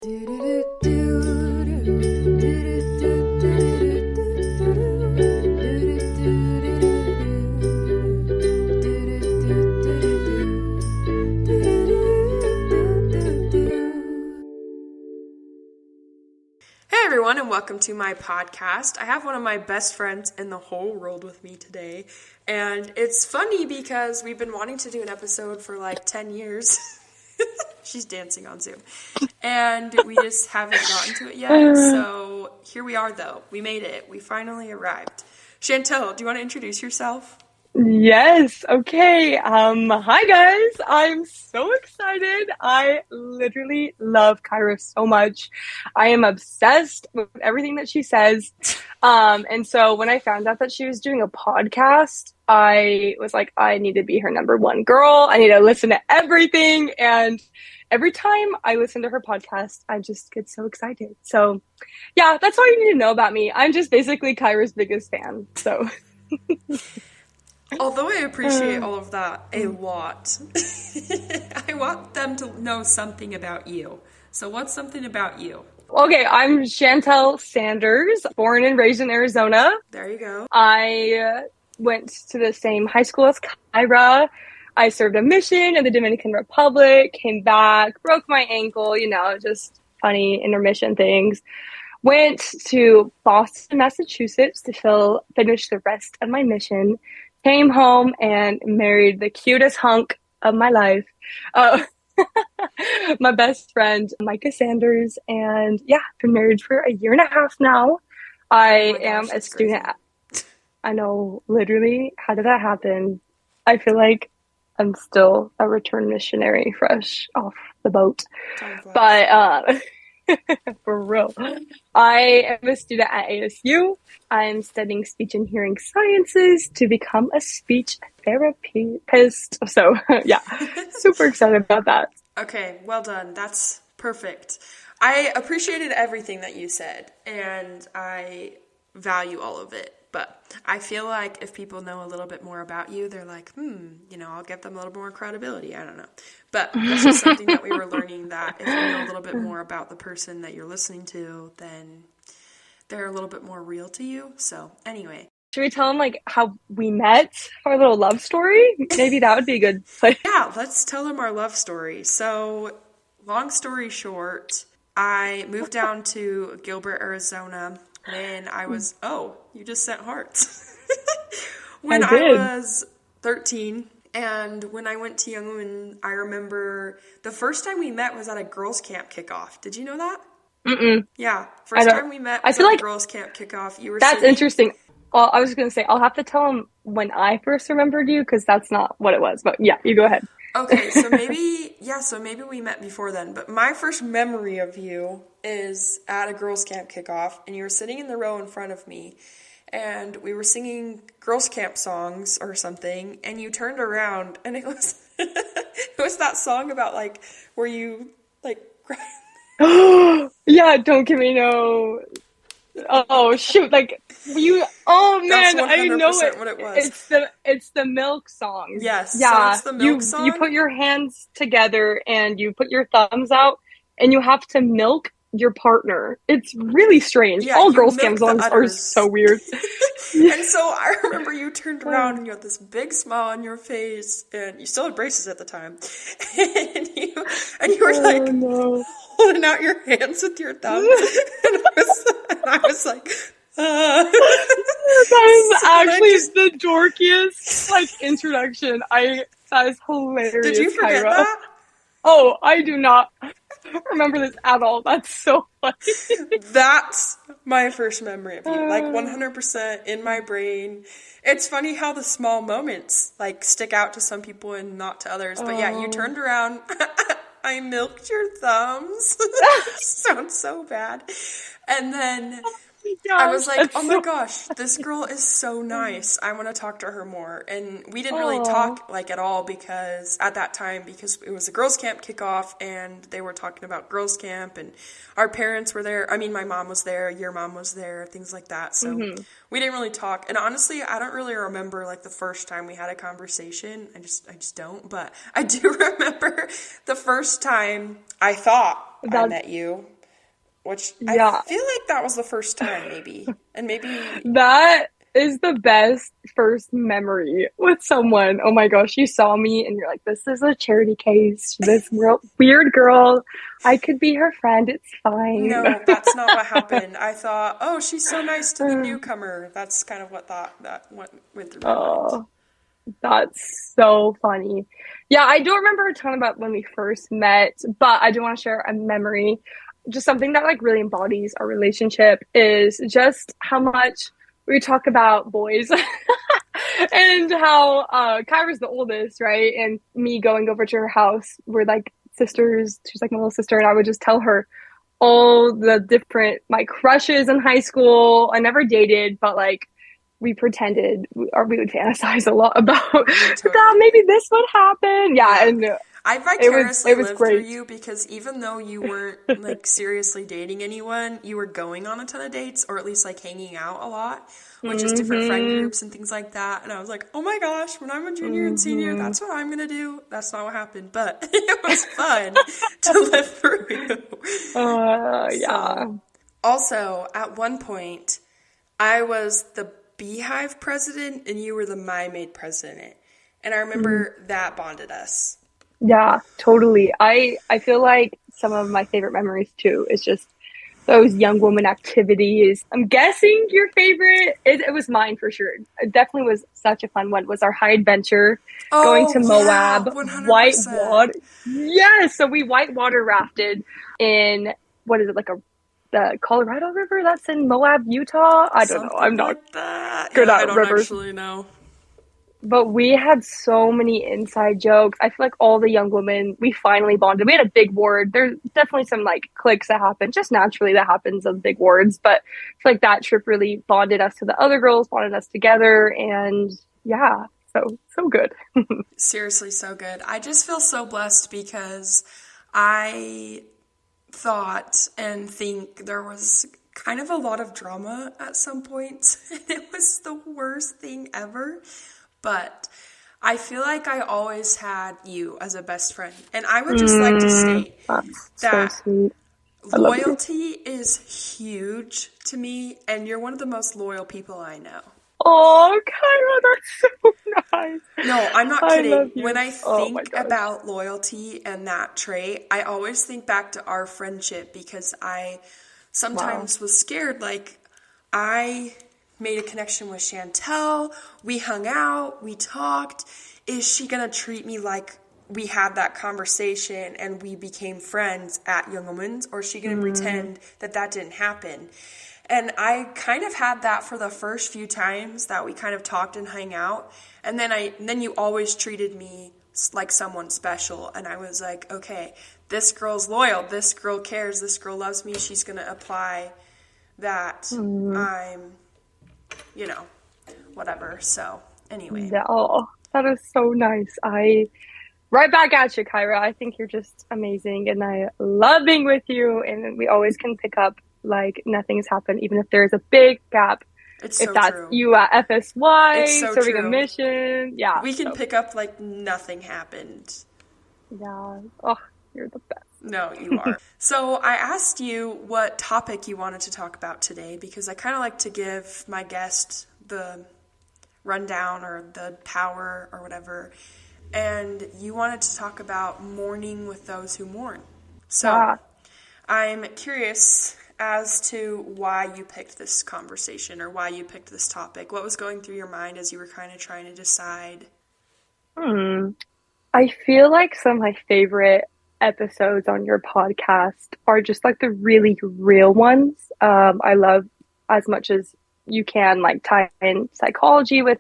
Hey everyone, and welcome to my podcast. I have one of my best friends in the whole world with me today, and it's funny because we've been wanting to do an episode for like 10 years. She's dancing on Zoom, and we just haven't gotten to it yet, so here we are though. We made it. We finally arrived. Chantel, do you want to introduce yourself? Yes. Okay. Hi guys. I'm so excited. I literally love Kyra so much. I am obsessed with everything that she says. And so when I found out that she was doing a podcast, I was like, I need to be her number one girl. I need to listen to everything. And every time I listen to her podcast, I just get so excited. So yeah, that's all you need to know about me. I'm just basically Kyra's biggest fan. So although I appreciate all of that a lot, I want them to know something about you. So what's something about you? Okay, I'm Chantel Sanders, born and raised in Arizona. There you go. I went to the same high school as Kyra. I served a mission in the Dominican Republic, came back, broke my ankle, just funny intermission things. Went to Boston, Massachusetts to finish the rest of my mission. Came home and married the cutest hunk of my life, my best friend, Micah Sanders. And yeah, been married for a year and a half now. I am a student. I know, literally, how did that happen? I feel like I'm still a return missionary fresh off the boat. But for real. I am a student at ASU. I'm studying speech and hearing sciences to become a speech therapist. So yeah, super excited about that. Okay, well done. That's perfect. I appreciated everything that you said, and I value all of it. But I feel like if people know a little bit more about you, they're like, I'll give them a little more credibility. I don't know. But that's just something that we were learning, that if you know a little bit more about the person that you're listening to, then they're a little bit more real to you. So anyway. Should we tell them how we met, our little love story? Maybe that would be a good place. Yeah, let's tell them our love story. So long story short, I moved down to Gilbert, Arizona when I was, you just sent hearts. When I was 13, and when I went to Young Women, I remember the first time we met was at a girls' camp kickoff. Did you know that? Mm-mm. Yeah, first time we met was at a girls' camp kickoff. You were That's sitting... interesting. Well, I was going to say, I'll have to tell them when I first remembered you, because that's not what it was. But yeah, you go ahead. Okay, so maybe we met before then. But my first memory of you is at a girls' camp kickoff, and you were sitting in the row in front of me, and we were singing girls' camp songs or something, and you turned around, and it was it was that song about where you yeah, don't give me no. Oh shoot! Oh man, I know it. What it was. It's the milk song. Yes. Yeah. So it's the milk song. You put your hands together and you put your thumbs out, and you have to milk your partner. It's really strange. Yeah, all girls' camp songs are so weird. And so I remember you turned around and you had this big smile on your face, and you still had braces at the time, and you were holding out your hands with your thumbs, and I was like, that is actually the dorkiest introduction. That is hilarious. Did you forget Kyra. that? Oh, I do not remember this at all. That's so funny. That's my first memory of you. 100% in my brain. It's funny how the small moments stick out to some people and not to others. But yeah, you turned around. I milked your thumbs. Sounds so bad. And then I was like, oh my gosh, this girl is so nice. I want to talk to her more. And we didn't really talk at all because at that time, because it was a girls' camp kickoff and they were talking about girls' camp and our parents were there. I mean, my mom was there, your mom was there, things like that. So we didn't really talk. And honestly, I don't really remember the first time we had a conversation. I just don't. But I do remember the first time I thought I met you. which I Yeah. feel like that was the first time, maybe. And maybe... That is the best first memory with someone. Oh my gosh, you saw me and you're like, this is a charity case. This weird girl, I could be her friend. It's fine. No, that's not what happened. I thought, oh, she's so nice to the newcomer. That's kind of what went through my mind. That's so funny. Yeah, I don't remember a ton about when we first met, but I do want to share a memory. Just something that like really embodies our relationship is just how much we talk about boys and how Kyra's the oldest, right? And me going over to her house, we're like sisters. She's like my little sister, and I would just tell her all the different my crushes in high school. I never dated, but like we pretended, or we would fantasize a lot about that maybe this would happen. Yeah, and I vicariously lived great. through you because even though you weren't like seriously dating anyone, you were going on a ton of dates, or at least like hanging out a lot with just different friend groups and things like that. And I was like, oh my gosh, when I'm a junior and senior, that's what I'm gonna do. That's not what happened, but it was fun to live through you. Yeah. So, also, at one point, I was the Beehive president and you were the My Maid president, and I remember that bonded us. Yeah, totally. I feel like some of my favorite memories too is just those young woman activities. I'm guessing your favorite, it was mine for sure. It definitely was such a fun one. Was our high adventure going to Moab, 100%. whitewater. Yes, so we whitewater rafted in what is it, like the Colorado River that's in Moab, Utah? I don't know. I'm not good at rivers. I don't actually know. But we had so many inside jokes. I feel like all the young women, we finally bonded. We had a big ward. There's definitely some like cliques that happen, just naturally that happens of big wards. But I feel like that trip really bonded us to the other girls, bonded us together. And yeah, so good. Seriously, so good. I just feel so blessed because I thought and think there was kind of a lot of drama at some point. And it was the worst thing ever. But I feel like I always had you as a best friend. And I would just like to state that so loyalty is huge to me, and you're one of the most loyal people I know. Oh, Kyra, that's so nice. No, I'm not kidding. When I think about loyalty and that trait, I always think back to our friendship because I sometimes was scared. Like, I made a connection with Chantel. We hung out. We talked. Is she going to treat me like we had that conversation and we became friends at Young Women's, or is she going to pretend that didn't happen? And I kind of had that for the first few times that we kind of talked and hung out. And then you always treated me like someone special. And I was like, okay, this girl's loyal. This girl cares. This girl loves me. She's going to apply that I'm, whatever. So anyway. Yeah, oh, that is so nice. Right back at you, Kyra. I think you're just amazing. And I love being with you. And we always can pick up like nothing's happened, even if there's a big gap. It's if so that's true. You at FSY, it's so serving true. a mission. Yeah. We can pick up like nothing happened. Yeah. Oh, you're the best. No, you are. So I asked you what topic you wanted to talk about today because I kind of like to give my guest the rundown or the power or whatever. And you wanted to talk about mourning with those who mourn. So I'm curious as to why you picked this conversation or why you picked this topic. What was going through your mind as you were kind of trying to decide? I feel like some of my favorite episodes on your podcast are just like the really real ones. I love as much as you can like tie in psychology with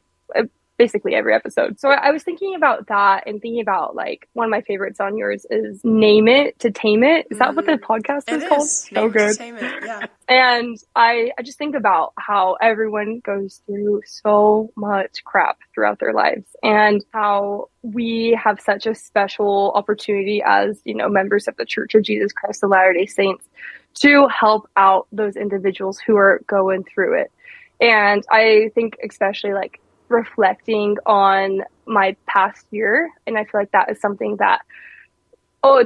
basically every episode. So I was thinking about that and thinking about like one of my favorites on yours is Name It to Tame It. Is that what the podcast is called? So good. Tame It, yeah. And I just think about how everyone goes through so much crap throughout their lives and how we have such a special opportunity as, members of the Church of Jesus Christ of Latter-day Saints to help out those individuals who are going through it. And I think especially like reflecting on my past year, and I feel like that is something that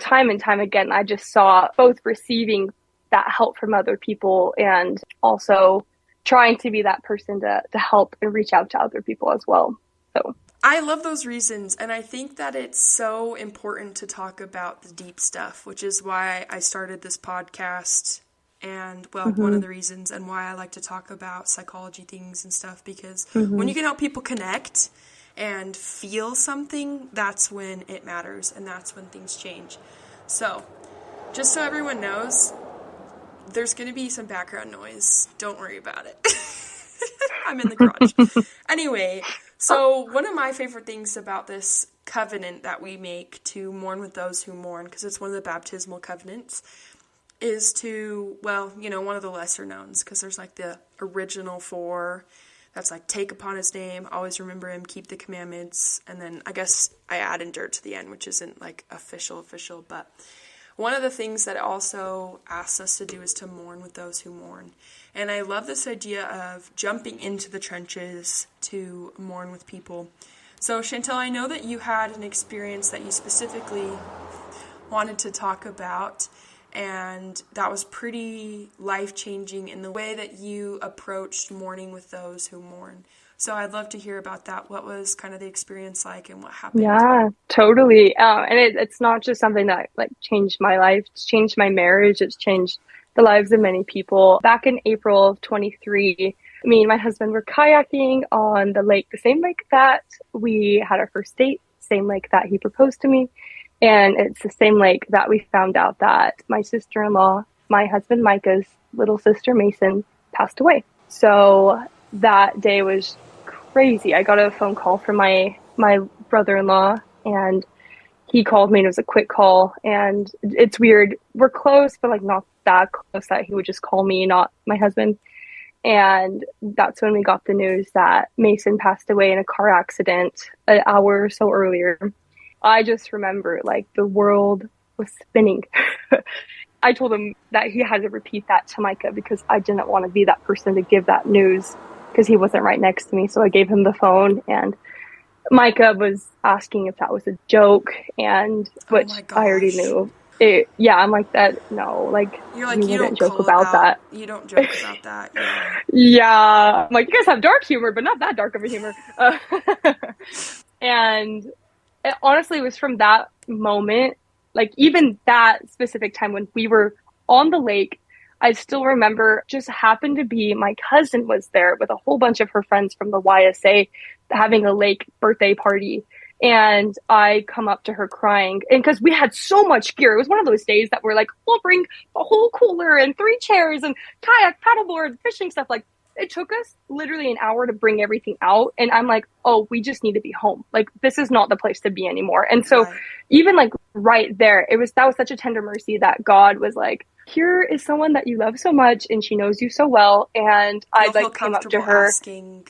time and time again I just saw both receiving that help from other people, and also trying to be that person to help and reach out to other people as well. So I love those reasons, and I think that it's so important to talk about the deep stuff, which is why I started this podcast, and, well, one of the reasons, and why I like to talk about psychology things and stuff, because when you can help people connect and feel something, that's when it matters, and that's when things change. So, just so everyone knows, there's going to be some background noise. Don't worry about it. I'm in the garage. Anyway, so one of my favorite things about this covenant that we make to mourn with those who mourn, because it's one of the baptismal covenants, is to, well, you know, one of the lesser knowns, because there's like the original 4, that's like take upon his name, always remember him, keep the commandments, and then I guess I add endure to the end, which isn't like official, but one of the things that it also asks us to do is to mourn with those who mourn. And I love this idea of jumping into the trenches to mourn with people. So Chantel, I know that you had an experience that you specifically wanted to talk about, and that was pretty life-changing in the way that you approached mourning with those who mourn. So I'd love to hear about that. What was kind of the experience like, and what happened? Yeah, totally. And it's not just something that like changed my life. It's changed my marriage. It's changed the lives of many people. Back in April of 23, me and my husband were kayaking on the lake, the same lake that we had our first date, same lake that he proposed to me. And it's the same lake that we found out that my sister-in-law, my husband Micah's little sister Mason, passed away. So that day was crazy. I got a phone call from my brother-in-law, and he called me, and it was a quick call. And it's weird. We're close, but like not that close that he would just call me, not my husband. And that's when we got the news that Mason passed away in a car accident an hour or so earlier. I just remember like the world was spinning. I told him that he had to repeat that to Micah because I didn't want to be that person to give that news because he wasn't right next to me. So I gave him the phone, and Micah was asking if that was a joke, and which I already knew. I'm like, that, no, like, you're like, you wouldn't don't joke about that. You don't joke about that. Yeah. Yeah. I'm like, you guys have dark humor, but not that dark of a humor. And it honestly was from that moment, like even that specific time when we were on the lake, I still remember just happened to be my cousin was there with a whole bunch of her friends from the YSA having a lake birthday party. And I come up to her crying, and because we had so much gear, it was one of those days that we're like, we'll bring a whole cooler and 3 chairs and kayak, paddleboard, fishing stuff. Like, it took us literally an hour to bring everything out. And I'm like, oh, we just need to be home. Like, this is not the place to be anymore. And so even like right there, that was such a tender mercy that God was like, here is someone that you love so much, and she knows you so well. And I like came up to her asking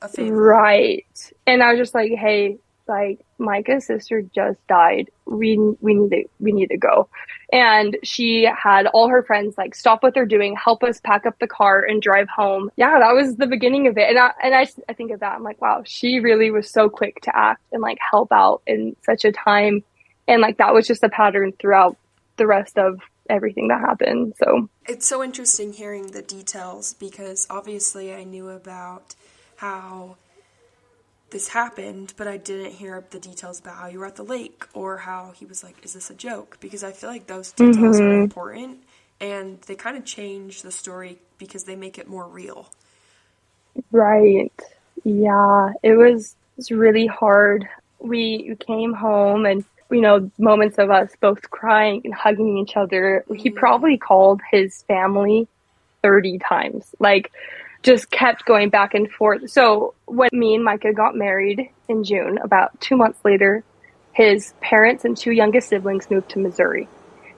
a favor. Right. And I was just like, hey, like, Micah's sister just died. We need to go. And she had all her friends like stop what they're doing, help us pack up the car and drive home. Yeah, that was the beginning of it. And I think of that. I'm like, wow, she really was so quick to act and like help out in such a time. And like that was just a pattern throughout the rest of everything that happened. So it's so interesting hearing the details, because obviously I knew about how this happened, but I didn't hear the details about how you were at the lake or how he was like, is this a joke? Because I feel like those details are important, and they kind of change the story because they make it more real. Right. Yeah, it was really hard. We came home, and you know, moments of us both crying and hugging each other. He probably called his family 30 times. Like, just kept going back and forth. So when me and Micah got married in June, about 2 months later, his parents and 2 youngest siblings moved to Missouri.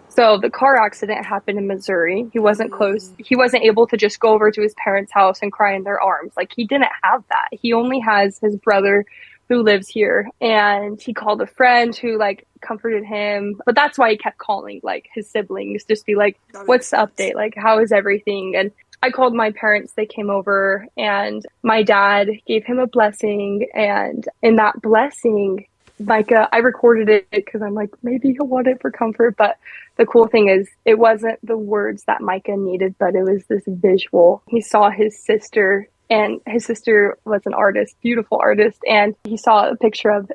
So the car accident happened in Missouri. He wasn't close. He wasn't able to just go over to his parents' house and cry in their arms. Like, he didn't have that. He only has his brother who lives here. And he called a friend who like comforted him. But that's why he kept calling like his siblings, just be like, what's the update? Like, how is everything? And I called my parents, they came over, and my dad gave him a blessing. And in that blessing, Micah, I recorded it because I'm like, maybe he'll want it for comfort. But the cool thing is, it wasn't the words that Micah needed, but it was this visual. He saw his sister, and his sister was an artist, beautiful artist. And he saw a picture of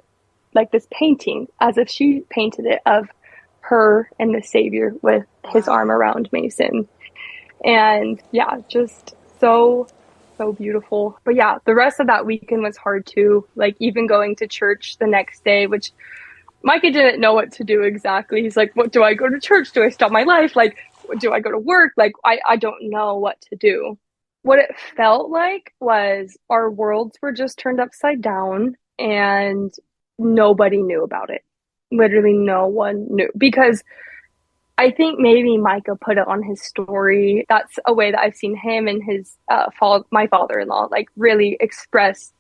like this painting, as if she painted it, of her and the Savior with his arm around Mason. And yeah, just so beautiful. But yeah, the rest of that weekend was hard too. Like even going to church the next day, which Micah didn't know what to do exactly. He's like, what, do I go to church? Do I stop my life? Like, do I go to work? Like, I don't know what to do. What it felt like was our worlds were just turned upside down and nobody knew about it. Literally no one knew, because I think maybe Micah put it on his story. That's a way that I've seen him and his my father-in-law like really express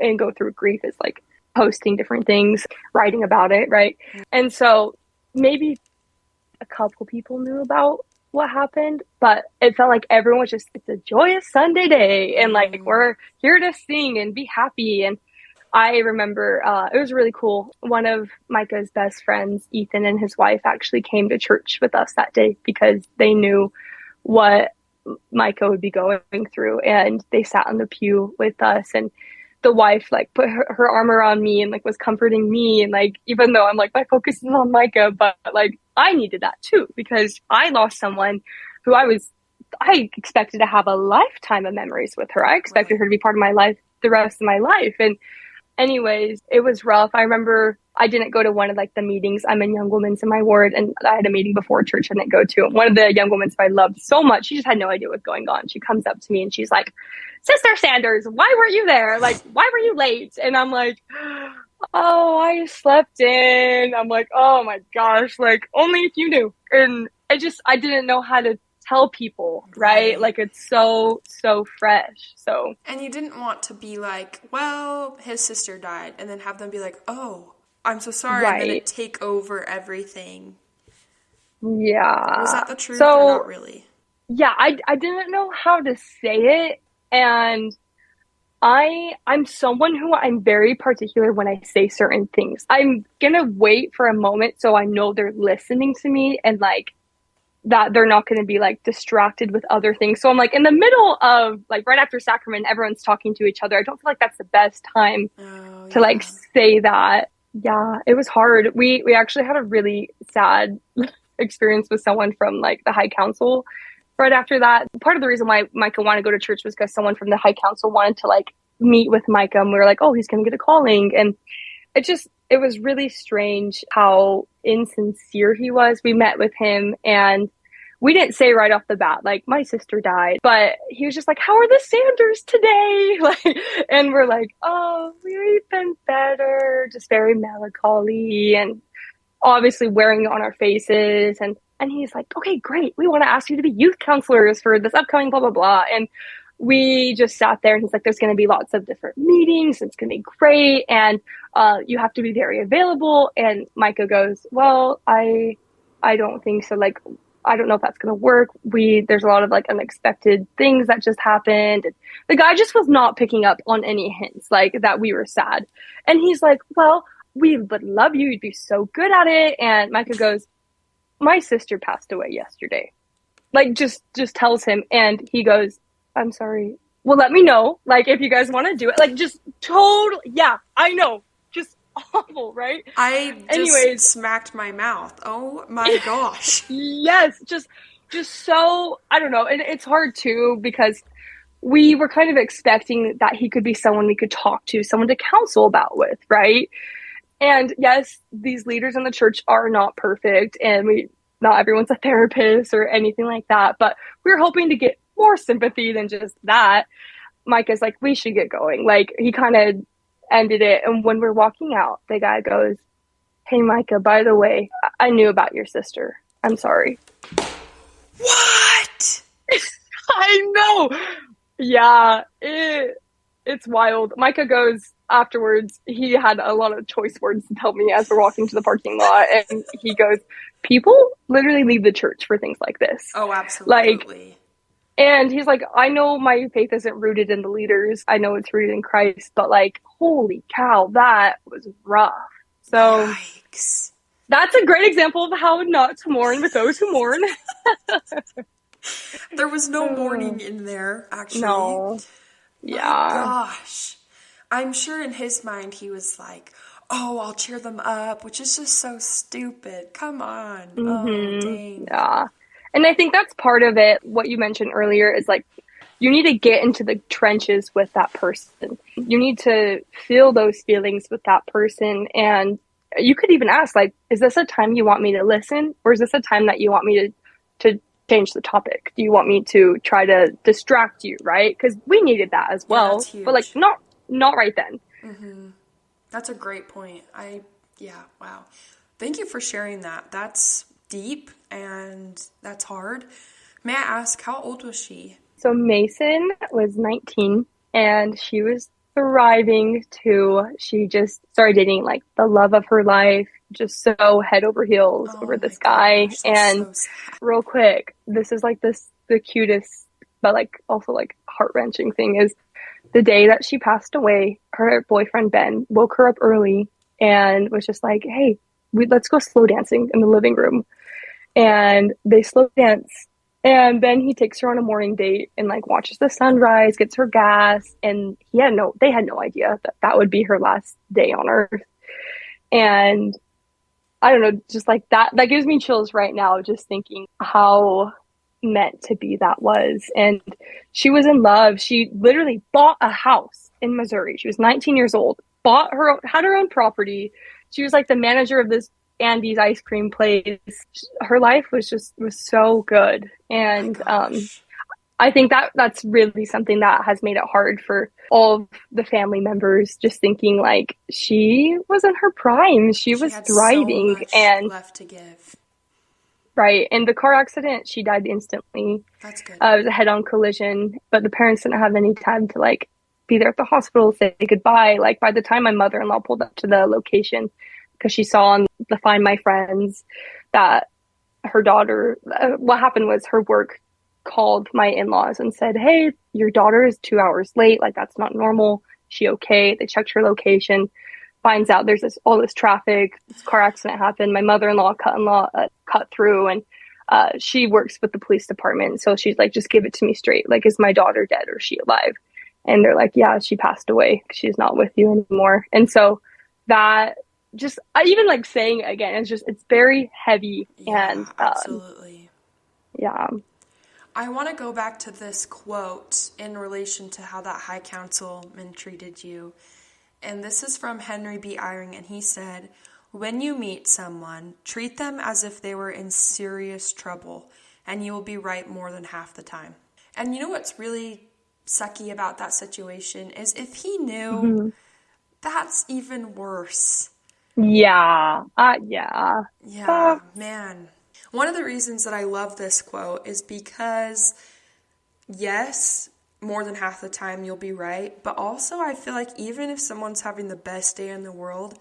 and go through grief, is like posting different things, writing about it, right? And so maybe a couple people knew about what happened, but it felt like everyone was just, it's a joyous Sunday day, and like we're here to sing and be happy. And I remember it was really cool. One of Micah's best friends, Ethan, and his wife actually came to church with us that day because they knew what Micah would be going through, and they sat on the pew with us. And the wife like put her arm around me and like was comforting me. And like, even though I'm like, my focus is on Micah, but like I needed that too, because I lost someone who I expected to have a lifetime of memories with her. I expected her to be part of my life the rest of my life. And anyways, it was rough. I remember I didn't go to one of like the meetings. I'm in Young Women's in my ward, and I had a meeting before church I didn't go to. And one of the Young Women's I loved so much, she just had no idea what's going on. She comes up to me and she's like, Sister Sanders, why weren't you there? Like, why were you late? And I'm like, oh, I slept in. I'm like, oh my gosh, like only if you knew. And I didn't know how to tell people, right? Like it's so fresh. So, and you didn't want to be like, well, his sister died, and then have them be like, oh, I'm so sorry, right. And then it take over everything. Yeah. Was that the truth or not really? Yeah, I didn't know how to say it, and I'm someone who I'm very particular when I say certain things. I'm gonna wait for a moment so I know they're listening to me, and like that they're not going to be like distracted with other things. So I'm like in the middle of like right after sacrament, everyone's talking to each other. I don't feel like that's the best time to like say that. Yeah, it was hard. We actually had a really sad experience with someone from like the High Council right after that. Part of the reason why Micah wanted to go to church was because someone from the High Council wanted to like meet with Micah, and we were like, oh, he's going to get a calling. And it was really strange how insincere he was. We met with him and we didn't say right off the bat, like, my sister died, but he was just like, how are the Sanders today? Like, and we're like, oh, we've been better, just very melancholy and obviously wearing it on our faces. And he's like, okay, great. We want to ask you to be youth counselors for this upcoming blah, blah, blah. And we just sat there and he's like, there's going to be lots of different meetings. It's going to be great. And you have to be very available. And Micah goes, well, I don't think so. Like, I don't know if that's going to work. There's a lot of like unexpected things that just happened. And the guy just was not picking up on any hints like that we were sad. And he's like, well, we would love you. You'd be so good at it. And Micah goes, my sister passed away yesterday. Like just tells him. And he goes, I'm sorry. Well, let me know. Like, if you guys want to do it, like, just total. Yeah, I know. Just awful, right? Anyways, smacked my mouth. Oh my gosh. Yes. Just so, I don't know. And it's hard too, because we were kind of expecting that he could be someone we could talk to, someone to counsel about with, right? And yes, these leaders in the church are not perfect, and not everyone's a therapist or anything like that, but we were hoping to get more sympathy than just that. Micah's like, we should get going. Like, he kind of ended it. And when we're walking out, the guy goes, hey, Micah, by the way, I knew about your sister. I'm sorry. What? I know. Yeah, it's wild. Micah goes afterwards. He had a lot of choice words to tell me as we're walking to the parking lot. And he goes, people literally leave the church for things like this. Oh, absolutely. And he's like, I know my faith isn't rooted in the leaders. I know it's rooted in Christ, but like, holy cow, that was rough. So yikes. That's a great example of how not to mourn with those who mourn. There was no mourning in there, actually. No. Yeah. My gosh. I'm sure in his mind he was like, oh, I'll cheer them up, which is just so stupid. Come on. Oh, dang. Yeah. And I think that's part of it. What you mentioned earlier is like, you need to get into the trenches with that person. You need to feel those feelings with that person. And you could even ask, like, is this a time you want me to listen? Or is this a time that you want me to change the topic? Do you want me to try to distract you, right? Because we needed that as well. That's huge. But like, not right then. Mm-hmm. That's a great point. Wow. Thank you for sharing that. That's deep and that's hard. May I ask, how old was she? So Mason was 19 and she was thriving too. She just started dating like the love of her life, just so head over heels over this guy. Gosh, and so real quick, this is like the cutest, but like also like heart-wrenching thing is the day that she passed away, her boyfriend Ben woke her up early and was just like, hey, let's go slow dancing in the living room. And they slow dance. And then he takes her on a morning date and like watches the sunrise, gets her gas, and they had no idea that would be her last day on earth. And I don't know, just like that gives me chills right now, just thinking how meant to be that was. And she was in love. She literally bought a house in Missouri. She was 19 years old, had her own property. She was like the manager of this Andy's ice cream place. Her life was so good. And I think that's really something that has made it hard for all of the family members, just thinking like she was in her prime. She was thriving so much and left to give. Right. In the car accident, she died instantly. That's good. It was a head-on collision, but the parents didn't have any time to like be there at the hospital, say goodbye. Like by the time my mother-in-law pulled up to the location, because she saw on the Find My Friends that her daughter, what happened was her work called my in-laws and said, hey, your daughter is 2 hours late. Like, that's not normal. Is she okay? They checked her location, finds out there's all this traffic, this car accident happened. My mother-in-law cut through, and she works with the police department. So she's like, just give it to me straight. Like, is my daughter dead or is she alive? And they're like, yeah, she passed away. She's not with you anymore. And so that just, even like saying it again, it's very heavy. Yeah, and absolutely. Yeah. I want to go back to this quote in relation to how that high councilman treated you. And this is from Henry B. Eyring, and he said, when you meet someone, treat them as if they were in serious trouble, and you will be right more than half the time. And you know what's really sucky about that situation is if he knew, that's even worse. Yeah. Yeah. Yeah, man. One of the reasons that I love this quote is because, yes, more than half the time you'll be right, but also I feel like even if someone's having the best day in the world,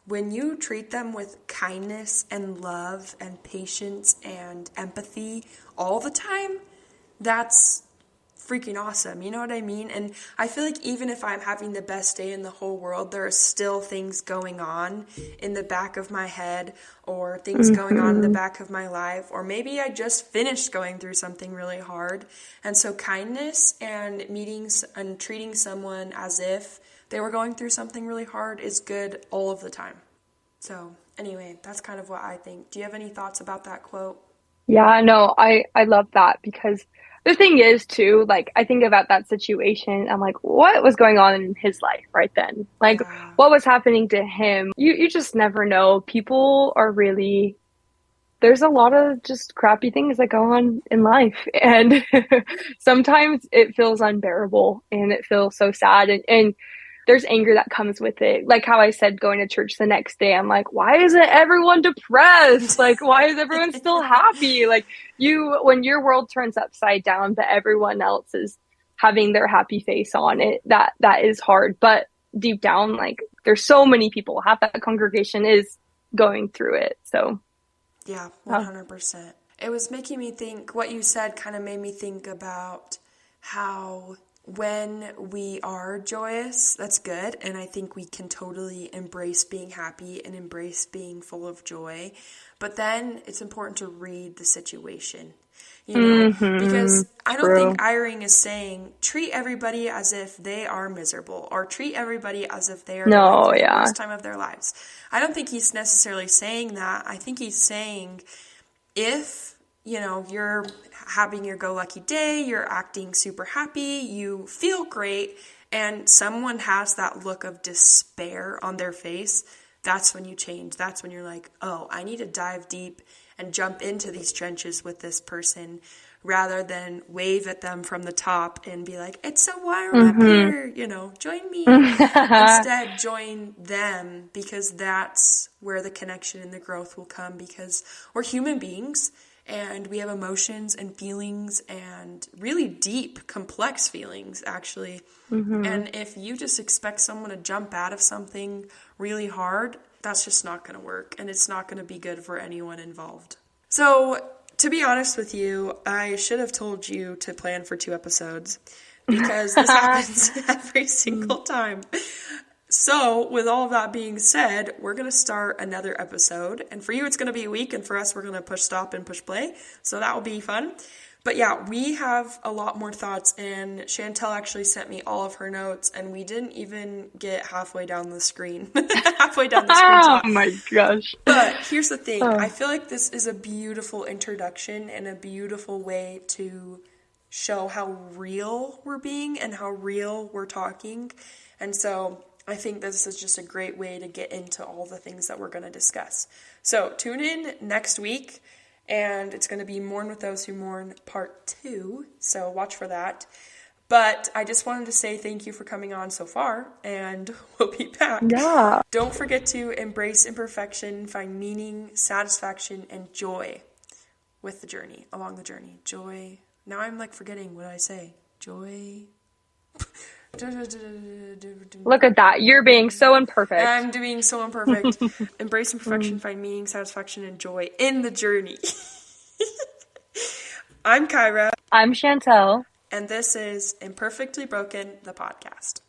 when you treat them with kindness and love and patience and empathy all the time, that's freaking awesome. You know what I mean? And I feel like even if I'm having the best day in the whole world, there are still things going on in the back of my head or things going on in the back of my life, or maybe I just finished going through something really hard. And so kindness and meetings and treating someone as if they were going through something really hard is good all of the time. So anyway, that's kind of what I think. Do you have any thoughts about that quote? Yeah, no, I love that, because the thing is too, like, I think about that situation, I'm like, what was going on in his life right then? Like, what was happening to him? You just never know. People are really, there's a lot of just crappy things that go on in life. And sometimes it feels unbearable and it feels so sad. And there's anger that comes with it. Like how I said, going to church the next day, I'm like, why isn't everyone depressed? Like, why is everyone still happy? Like, when your world turns upside down, but everyone else is having their happy face on it, that is hard. But deep down, like, there's so many people, half that congregation is going through it. So yeah, 100%. It was making me think, what you said kind of made me think about how when we are joyous, that's good. And I think we can totally embrace being happy and embrace being full of joy. But then it's important to read the situation, you know, because I don't think Eyring is saying treat everybody as if they are miserable or treat everybody as if they are going through the worst time of their lives. I don't think he's necessarily saying that. I think he's saying if, you know, you're having your go-lucky day, you're acting super happy, you feel great, and someone has that look of despair on their face, that's when you change. That's when you're like, oh, I need to dive deep and jump into these trenches with this person rather than wave at them from the top and be like, it's so warm up here, you know, join me. Instead, join them, because that's where the connection and the growth will come, because we're human beings and we have emotions and feelings and really deep, complex feelings, actually. And if you just expect someone to jump out of something really hard, that's just not going to work, and it's not going to be good for anyone involved. So, to be honest with you, I should have told you to plan for 2 episodes, because this happens every single time. So, with all of that being said, we're going to start another episode. And for you, it's going to be a week. And for us, we're going to push stop and push play. So that will be fun. But yeah, we have a lot more thoughts. And Chantel actually sent me all of her notes. And we didn't even get halfway down the screen. Halfway down the screenshot. Oh my gosh. But here's the thing. I feel like this is a beautiful introduction and a beautiful way to show how real we're being and how real we're talking. And so I think this is just a great way to get into all the things that we're going to discuss. So tune in next week, and it's going to be Mourn with Those Who Mourn Part 2, so watch for that. But I just wanted to say thank you for coming on so far, and we'll be back. Yeah. Don't forget to embrace imperfection, find meaning, satisfaction, and joy with the journey, along the journey. Joy. Now I'm like forgetting what I say. Joy. Look at that. You're being so imperfect. I'm being so imperfect. Embrace imperfection, find meaning, satisfaction, and joy in the journey. I'm Kyra. I'm Chantel. And this is Imperfectly Broken, the podcast.